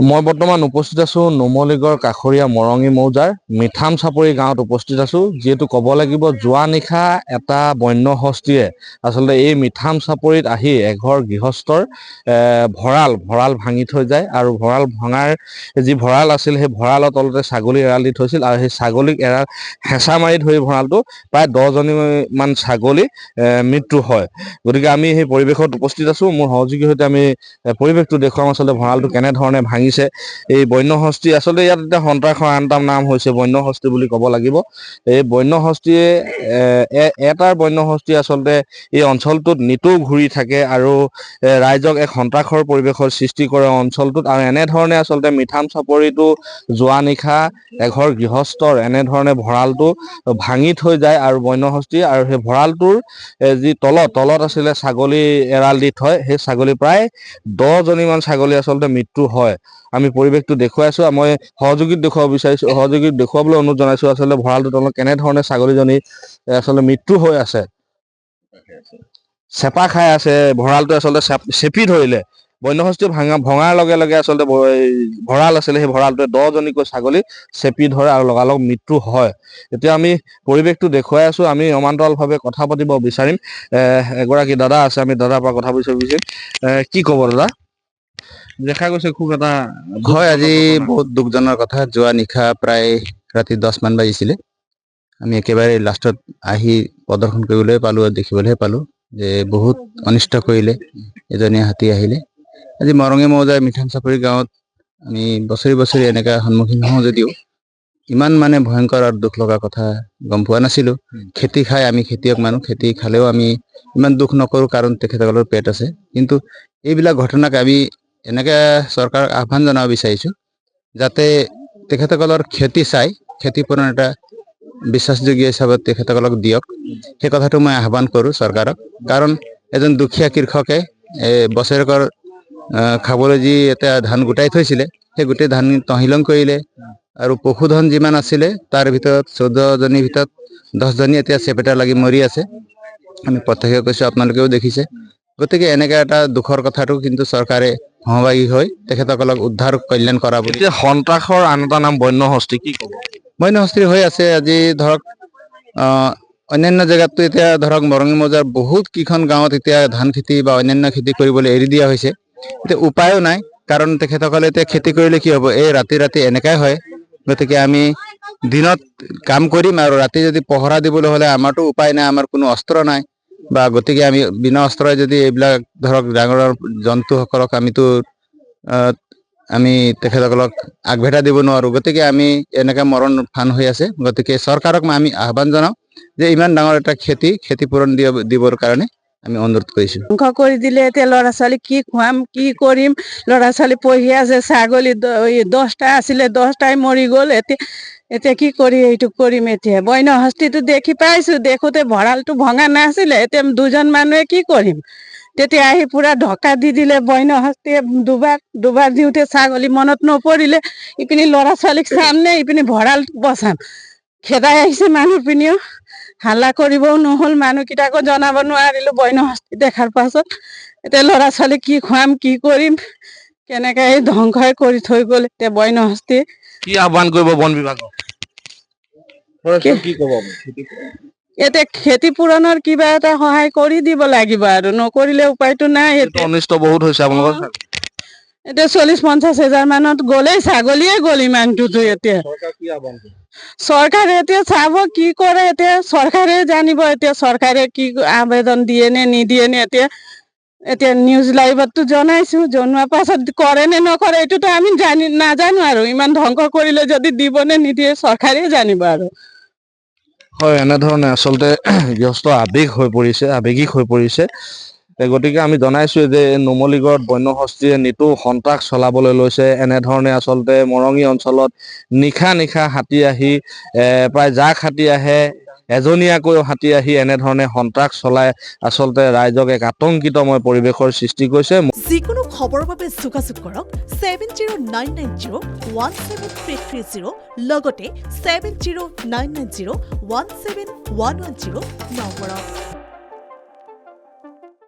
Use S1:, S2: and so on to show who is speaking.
S1: মই বৰ্তমান উপস্থিত আছো নুমলীগড় কাষৰীয়া মৰঙী মৌজাৰ মিঠাম চাপৰি গাঁৱত উপস্থিত আছো। যিহেতু ক'ব লাগিব যোৱা নিশা এটা বন্য হস্তীয়ে আচলতে এই মিঠাম চাপৰিত আহি এঘৰ গৃহস্থৰ ভঁৰাল ভাঙি থৈ যায় আৰু ভঁৰাল ভঙাৰ যি ভঁৰাল আছিল সেই ভঁৰালৰ তলতে ছাগলী এৰাল দি থৈছিল আৰু সেই ছাগলীক হেঁচা মাৰি ধৰি ভঁৰালটো প্ৰায় 10জনীমান ছাগলী মৃত্যু হয়। গতিকে আমি সেই পৰিৱেশত উপস্থিত আছো। মোৰ সহযোগীৰ সৈতে আমি পৰিৱেশটো দেখুৱাম আচলতে ভঁৰালটো কেনেধৰণে ভাঙিছে। এই বন্য হস্তি আচলতে ইয়াত এতিয়া সন্ত্ৰাসৰ আন এটা নাম হৈছে বন্য হস্তি বুলি ক'ব লাগিব। এই বন্য হস্তিয়ে এটাৰ বন্য হস্তি আচলতে এই অঞ্চলটোত নিতৌ ঘূৰি থাকে আৰু ৰাইজক এক সন্ত্ৰাসৰ পৰিৱেশৰ সৃষ্টি কৰে অঞ্চলটোত। আৰু এনেধৰণে আচলতে মিঠাম চাপৰিটো যোৱা নিশা এঘৰ গৃহস্থৰ এনেধৰণে ভঁৰালটো ভাঙি থৈ যায় আৰু বন্য হস্তি আৰু সেই ভঁৰালটোৰ যি তলত আছিলে ছাগলী এৰাল দি থয়, সেই ছাগলী প্ৰায় 10জনীমান ছাগলী আচলতে মৃত্যু হয়। আমি পৰিৱেশটো দেখুৱাই আছো। মই সহযোগীক দেখুৱাবলৈ অনুৰোধ জনাইছো আচলতে ভঁৰালটোৰ তলত কেনেধৰণে ছাগলীজনী আচলতে মৃত্যু হৈ আছে, চেপা খাই আছে। ভঁৰালটো আচলতে চেপি ধৰিলে। বন্য হস্তি ভঙাৰ লগে লগে আচলতে ভঁৰাল আছিলে, সেই ভঁৰালটোৱে 10জনীকৈ ছাগলী চেপি ধৰে আৰু লগালগ মৃত্যু হয়। এতিয়া আমি পৰিৱেশটো দেখুৱাই আছো। আমি সমান্তৰালভাৱে কথা পাতিব বিচাৰিম। এগৰাকী দাদা আছে, আমি দাদাৰ পৰা কথা পাতিব বিচাৰিম। কি ক'ব দাদা? দেখা গৈছে খুব এটা
S2: হয়, আজি বহুত দুখজনক কথা। যোৱা নিশা প্ৰায় ৰাতি 10মান বাজিছিলে। আমি একেবাৰে লাষ্টত আহি প্ৰদৰ্শন কৰিবলৈ পালোঁ আৰু দেখিবলৈহে পালোঁ যে বহুত অনিষ্ট কৰিলে এজনীয়া হাতী আহিলে। আজি মৰঙী মৌজাৰ মিঠাম চাপৰি গাঁৱত আমি বছৰি এনেকা সন্মুখীন হওঁ যদিও ইমান মানে ভয়ংকৰ আৰু দুখ লগা কথা গম পোৱা নাছিলোঁ। খেতি খাই আমি খেতিয়ক মানুহ, খেতি খালেও আমি ইমান দুখ নকৰোঁ কাৰণ তেখেতসকলৰ পেট আছে। কিন্তু এইবিলাক ঘটনাক আমি এনেকৈ চৰকাৰক আহ্বান জনাব বিচাৰিছোঁ যাতে তেখেতসকলৰ খেতি চাই ক্ষতিপূৰণ এটা বিশ্বাসযোগ্য হিচাপত তেখেতসকলক দিয়ক। সেই কথাটো মই আহ্বান কৰোঁ চৰকাৰক। কাৰণ এজন দুখীয়া কৃষকে বছৰেকৰ খাবলৈ যি এটা ধান গোটাই থৈছিলে, সেই গোটেই ধান তহিলং কৰিলে আৰু পশুধন যিমান আছিলে তাৰ ভিতৰত 14জনীৰ ভিতৰত 10জনী এতিয়া চেপেটা লাগি মৰি আছে। আমি প্ৰত্যক্ষ কৈছোঁ, আপোনালোকেও দেখিছে। গতিকে এনেকৈ এটা দুখৰ কথাটো কিন্তু চৰকাৰে সহভাগী হৈ তেখেতসকলক উদ্ধাৰ কল্যাণ কৰা বুলি।
S1: এতিয়া সন্ত্ৰাসৰ আন এটা নাম বন্য হস্তি, কি ক'ব?
S2: বন্য হস্তি হৈ আছে। আজি ধৰক অন্যান্য জেগাততো এতিয়া ধৰক মৰঙী মৌজাৰ বহুত কেইখন গাঁৱত এতিয়া ধান খেতি বা অন্যান্য খেতি কৰিবলৈ এৰি দিয়া হৈছে। এতিয়া উপায়ো নাই, কাৰণ তেখেতসকলে এতিয়া খেতি কৰিলে কি হ'ব, এই ৰাতি এনেকাই হয়। গতিকে আমি দিনত কাম কৰিম আৰু ৰাতি যদি পহৰা দিবলৈ হ'লে আমাৰতো উপায় নাই, আমাৰ কোনো অস্ত্ৰ নাই বা গতিকে আমি বিনা অস্ত্ৰই যদি এইবিলাক ধৰক ডাঙৰ জন্তুসকলক আমি তেখেতসকলক আগভেটা দিব নোৱাৰোঁ। গতিকে আমি এনেকৈ মৰণ ফান হৈ আছে। গতিকে চৰকাৰক আমি আহ্বান জনাওঁ যে ইমান ডাঙৰ এটা ক্ষতিপূৰণ দিবৰ কাৰণে আমি অনুৰোধ কৰিছোঁ।
S3: ধ্বংস কৰি দিলে এতিয়া ল'ৰা ছোৱালী কি খুৱাম, কি কৰিম? ল'ৰা ছোৱালী পঢ়ি আছে। ছাগলী 10টা আছিলে, 10টাই মৰি গ'ল। এতিয়া কি কৰি এইটো কৰিম? এতিয়া বন্য হস্তীটো দেখি পাইছোঁ, দেখোঁতে ভঁৰালটো ভঙা নাছিলে। এতিয়া 2জন মানুহে কি কৰিম? তেতিয়া আহি পুৰা ঢকা দি দিলে বন্য হস্তীয়ে। দুবাৰ দিওঁতে ছাগলী মনত নপৰিলে। ইপিনি ল'ৰা ছোৱালীক চাম নে ইপিনি ভঁৰাল বচাম? খেদাই আহিছে মানুহ পিনিও। হাল্লা কৰিবও নহ'ল, মানুহকেইটাকো জনাব নোৱাৰিলোঁ বন্য হস্তি দেখাৰ পাছত। এতিয়া ল'ৰা ছোৱালী কি খুৱাম, কি কৰিম? কেনেকৈ এই ধ্বংসই কৰি থৈ গ'ল এতিয়া বন্য হস্তি।
S1: কি আহ্বান কৰিব বন বিভাগক? কি ক'ব?
S3: এতিয়া ক্ষতিপূৰণৰ কিবা এটা সহায় কৰি দিব লাগিব আৰু নকৰিলে উপায়টো নাই। এতিয়া
S1: অনিষ্ট বহুত হৈছে আপোনালোকৰ।
S3: এতিয়া 40-50 হাজাৰ মানত গ'লেই, ছাগলীয়ে গ'ল ইমানটোতো। এতিয়া চৰকাৰে এতিয়া চাব কি কৰে। এতিয়া চৰকাৰে জানিব। এতিয়া চৰকাৰে কি আবেদন দিয়ে নে নিদিয়ে নে। এতিয়া নিউজ লাইভতো জনাইছোঁ, জনোৱাৰ পাছত কৰে নে নকৰে এইটোতো আমি নাজানো আৰু। ইমান ধ্বংস কৰিলে যদি দিব নে নিদিয়ে চৰকাৰে জানিব আৰু।
S1: হয়, এনেধৰণে আচলতে গৃহস্থ আৱেগিক হৈ পৰিছে। গতিকে আমি জনাইছোঁ যে নুমলীগড়ত বন্য হস্তীয়ে নিতৌ সন্ত্ৰাস চলাবলৈ লৈছে। এনেধৰণে আচলতে মৰঙী অঞ্চলত নিশা হাতী আহি প্ৰায় জাক হাতী আহে, এজনীয়াকৈ হাতী আহি এনেধৰণে সন্ত্ৰাস চলাই আচলতে ৰাইজক এক আতংকিতময় পৰিৱেশৰ সৃষ্টি কৰিছে।
S4: যিকোনো খবৰৰ বাবে যোগাযোগ কৰক 7099017330 লগতে 7099017110 নম্বৰত।